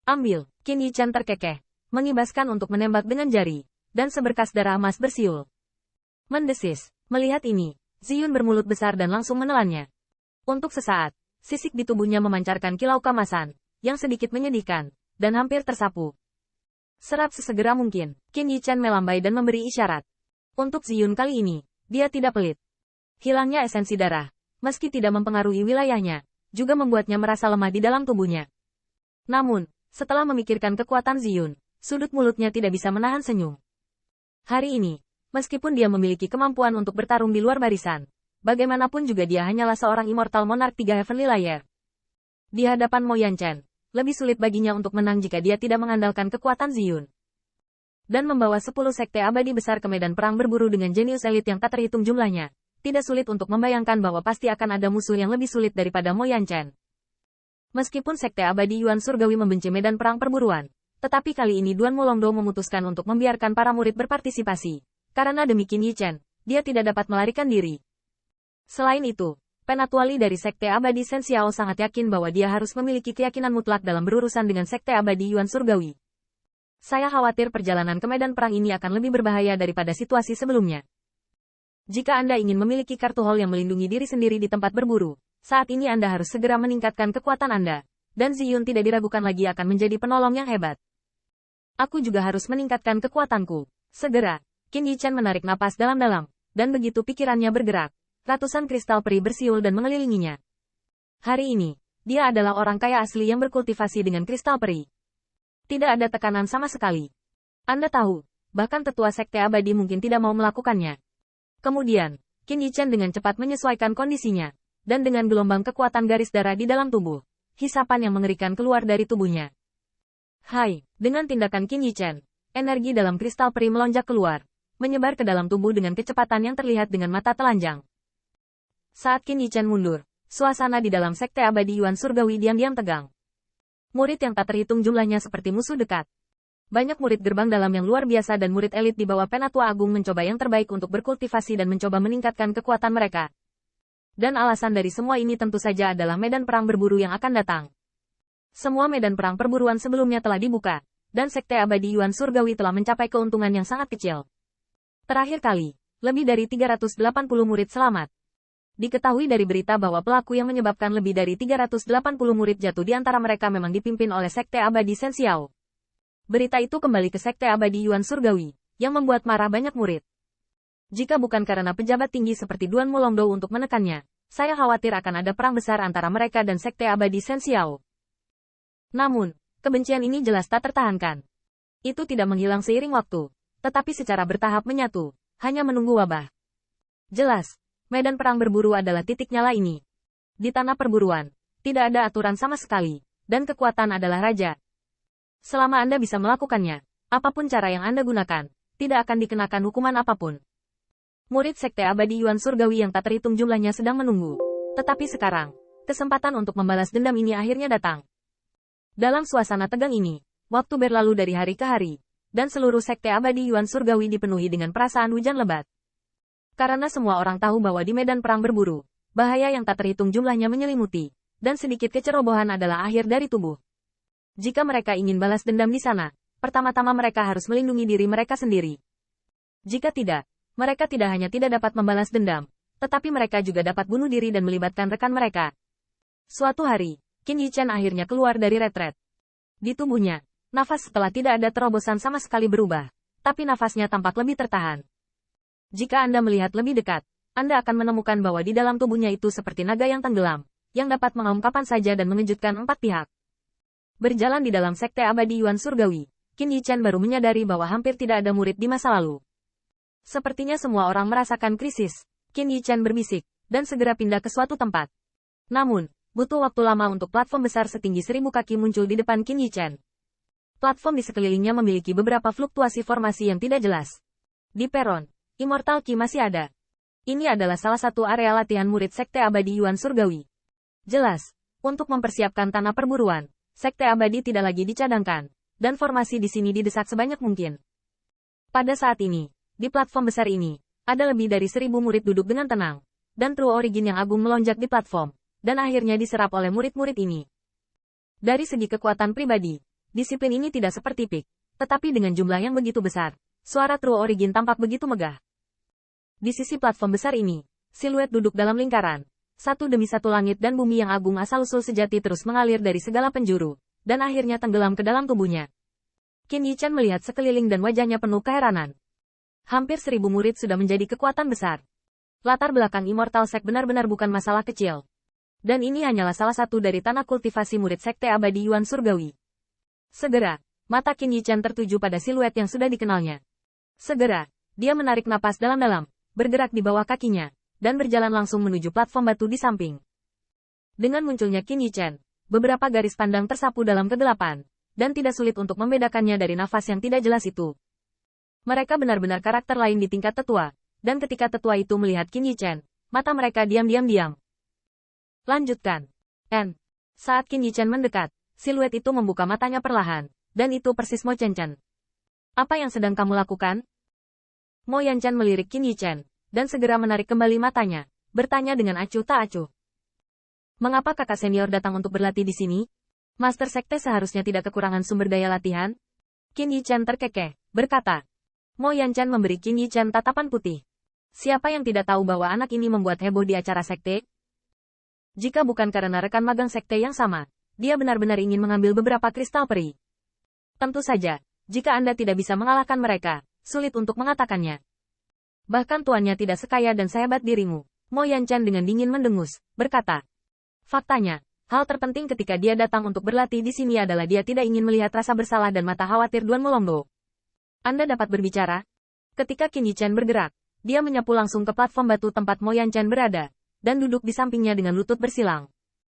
Ambil, Qin Yichan terkekeh, mengibaskan untuk menembak dengan jari, dan seberkas darah emas bersiul. Mendesis, melihat ini, Ziyun bermulut besar dan langsung menelannya. Untuk sesaat, sisik di tubuhnya memancarkan kilau kemasan, yang sedikit menyedihkan, dan hampir tersapu. Serap sesegera mungkin, Qin Yichan melambai dan memberi isyarat. Untuk Ziyun kali ini, dia tidak pelit. Hilangnya esensi darah, meski tidak mempengaruhi wilayahnya, juga membuatnya merasa lemah di dalam tubuhnya. Namun, setelah memikirkan kekuatan Ziyun, sudut mulutnya tidak bisa menahan senyum. Hari ini, meskipun dia memiliki kemampuan untuk bertarung di luar barisan, bagaimanapun juga dia hanyalah seorang immortal monarch 3 Heavenly Layer. Di hadapan Mo Yanchen, lebih sulit baginya untuk menang jika dia tidak mengandalkan kekuatan Ziyun. Dan membawa 10 sekte abadi besar ke medan perang berburu dengan jenius elit yang tak terhitung jumlahnya, tidak sulit untuk membayangkan bahwa pasti akan ada musuh yang lebih sulit daripada Mo Yanchen. Meskipun sekte abadi Yuan Surgawi membenci medan perang perburuan, tetapi kali ini Duan Mulongdo memutuskan untuk membiarkan para murid berpartisipasi. Karena demi Qin Yichan, dia tidak dapat melarikan diri. Selain itu, Penatuali dari Sekte Abadi Shen Xiao sangat yakin bahwa dia harus memiliki keyakinan mutlak dalam berurusan dengan Sekte Abadi Yuan Surgawi. Saya khawatir perjalanan ke medan perang ini akan lebih berbahaya daripada situasi sebelumnya. Jika Anda ingin memiliki kartu hall yang melindungi diri sendiri di tempat berburu, saat ini Anda harus segera meningkatkan kekuatan Anda, dan Ziyun tidak diragukan lagi akan menjadi penolong yang hebat. Aku juga harus meningkatkan kekuatanku. Segera, Qin Yichan menarik napas dalam-dalam, dan begitu pikirannya bergerak, ratusan kristal peri bersiul dan mengelilinginya. Hari ini, dia adalah orang kaya asli yang berkultivasi dengan kristal peri. Tidak ada tekanan sama sekali. Anda tahu, bahkan tetua sekte abadi mungkin tidak mau melakukannya. Kemudian, Qin Yichan dengan cepat menyesuaikan kondisinya, dan dengan gelombang kekuatan garis darah di dalam tubuh, hisapan yang mengerikan keluar dari tubuhnya. Hai, dengan tindakan Qin Yichan, energi dalam kristal peri melonjak keluar, menyebar ke dalam tubuh dengan kecepatan yang terlihat dengan mata telanjang. Saat Qin Yichan mundur, suasana di dalam sekte abadi Yuan Surgawi diam-diam tegang. Murid yang tak terhitung jumlahnya seperti musuh dekat. Banyak murid gerbang dalam yang luar biasa dan murid elit di bawah Penatua Agung mencoba yang terbaik untuk berkultivasi dan mencoba meningkatkan kekuatan mereka. Dan alasan dari semua ini tentu saja adalah medan perang berburu yang akan datang. Semua medan perang perburuan sebelumnya telah dibuka, dan sekte abadi Yuan Surgawi telah mencapai keuntungan yang sangat kecil. Terakhir kali, lebih dari 380 murid selamat. Diketahui dari berita bahwa pelaku yang menyebabkan lebih dari 380 murid jatuh di antara mereka memang dipimpin oleh sekte abadi Shen Xiao. Berita itu kembali ke sekte abadi Yuan Surgawi, yang membuat marah banyak murid. Jika bukan karena pejabat tinggi seperti Duan Mulongdo untuk menekannya, saya khawatir akan ada perang besar antara mereka dan sekte abadi Shen Xiao. Namun, kebencian ini jelas tak tertahankan. Itu tidak menghilang seiring waktu, tetapi secara bertahap menyatu, hanya menunggu wabah. Jelas, medan perang berburu adalah titik nyala ini. Di tanah perburuan, tidak ada aturan sama sekali, dan kekuatan adalah raja. Selama Anda bisa melakukannya, apapun cara yang Anda gunakan, tidak akan dikenakan hukuman apapun. Murid sekte abadi Yuan Surgawi yang tak terhitung jumlahnya sedang menunggu. Tetapi sekarang, kesempatan untuk membalas dendam ini akhirnya datang. Dalam suasana tegang ini, waktu berlalu dari hari ke hari, dan seluruh sekte abadi Yuan Surgawi dipenuhi dengan perasaan hujan lebat. Karena semua orang tahu bahwa di medan perang berburu, bahaya yang tak terhitung jumlahnya menyelimuti, dan sedikit kecerobohan adalah akhir dari tubuh. Jika mereka ingin balas dendam di sana, pertama-tama mereka harus melindungi diri mereka sendiri. Jika tidak, mereka tidak hanya tidak dapat membalas dendam, tetapi mereka juga dapat bunuh diri dan melibatkan rekan mereka. Suatu hari, Qin Yichan akhirnya keluar dari retret. Di tubuhnya, nafas setelah tidak ada terobosan sama sekali berubah, tapi nafasnya tampak lebih tertahan. Jika Anda melihat lebih dekat, Anda akan menemukan bahwa di dalam tubuhnya itu seperti naga yang tenggelam, yang dapat mengaum kapan saja dan mengejutkan empat pihak. Berjalan di dalam sekte abadi Yuan Surgawi, Qin Yichan baru menyadari bahwa hampir tidak ada murid di masa lalu. Sepertinya semua orang merasakan krisis. Qin Yichan berbisik, dan segera pindah ke suatu tempat. Namun, butuh waktu lama untuk platform besar setinggi 1000 kaki muncul di depan Qin Yichan. Platform di sekelilingnya memiliki beberapa fluktuasi formasi yang tidak jelas. Di peron, Immortal Qi masih ada. Ini adalah salah satu area latihan murid sekte abadi Yuan Surgawi. Jelas, untuk mempersiapkan tanah perburuan, sekte abadi tidak lagi dicadangkan, dan formasi di sini didesak sebanyak mungkin. Pada saat ini, di platform besar ini, ada lebih dari 1000 murid duduk dengan tenang, dan True Origin yang agung melonjak di platform, dan akhirnya diserap oleh murid-murid ini. Dari segi kekuatan pribadi, Disiplin ini tidak seperti Pik, tetapi dengan jumlah yang begitu besar, suara True Origin tampak begitu megah. Di sisi platform besar ini, siluet duduk dalam lingkaran. Satu demi satu langit dan bumi yang agung asal-usul sejati terus mengalir dari segala penjuru, dan akhirnya tenggelam ke dalam tubuhnya. Qin Yichan melihat sekeliling dan wajahnya penuh keheranan. Hampir 1000 murid sudah menjadi kekuatan besar. Latar belakang Immortal Sect benar-benar bukan masalah kecil. Dan ini hanyalah salah satu dari tanah kultivasi murid Sekte Abadi Yuan Surgawi. Segera, mata Qin Yichan tertuju pada siluet yang sudah dikenalnya. Segera, dia menarik napas dalam-dalam, bergerak di bawah kakinya, dan berjalan langsung menuju platform batu di samping. Dengan munculnya Qin Yichan, beberapa garis pandang tersapu dalam kegelapan, dan tidak sulit untuk membedakannya dari nafas yang tidak jelas itu. Mereka benar-benar karakter lain di tingkat tetua, dan ketika tetua itu melihat Qin Yichan, mata mereka diam-diam. Lanjutkan. Saat Qin Yichan mendekat, siluet itu membuka matanya perlahan, dan itu persis Mo Chen-chen. Apa yang sedang kamu lakukan? Mo Yan-chan melirik Qin Yichan, dan segera menarik kembali matanya, bertanya dengan acuh tak acuh. Mengapa kakak senior datang untuk berlatih di sini? Master Sekte seharusnya tidak kekurangan sumber daya latihan? Qin Yichan terkekeh, berkata. Mo Yan-chan memberi Qin Yichan tatapan putih. Siapa yang tidak tahu bahwa anak ini membuat heboh di acara sekte? Jika bukan karena rekan magang sekte yang sama, dia benar-benar ingin mengambil beberapa kristal peri. Tentu saja, jika Anda tidak bisa mengalahkan mereka, sulit untuk mengatakannya. Bahkan tuannya tidak sekaya dan sehebat dirimu. Mo Yan-chan dengan dingin mendengus, berkata. Faktanya, hal terpenting ketika dia datang untuk berlatih di sini adalah dia tidak ingin melihat rasa bersalah dan mata khawatir Duan Molongdo. Anda dapat berbicara? Ketika Qin Yichan bergerak, dia menyapu langsung ke platform batu tempat Mo Yan-chan berada, dan duduk di sampingnya dengan lutut bersilang.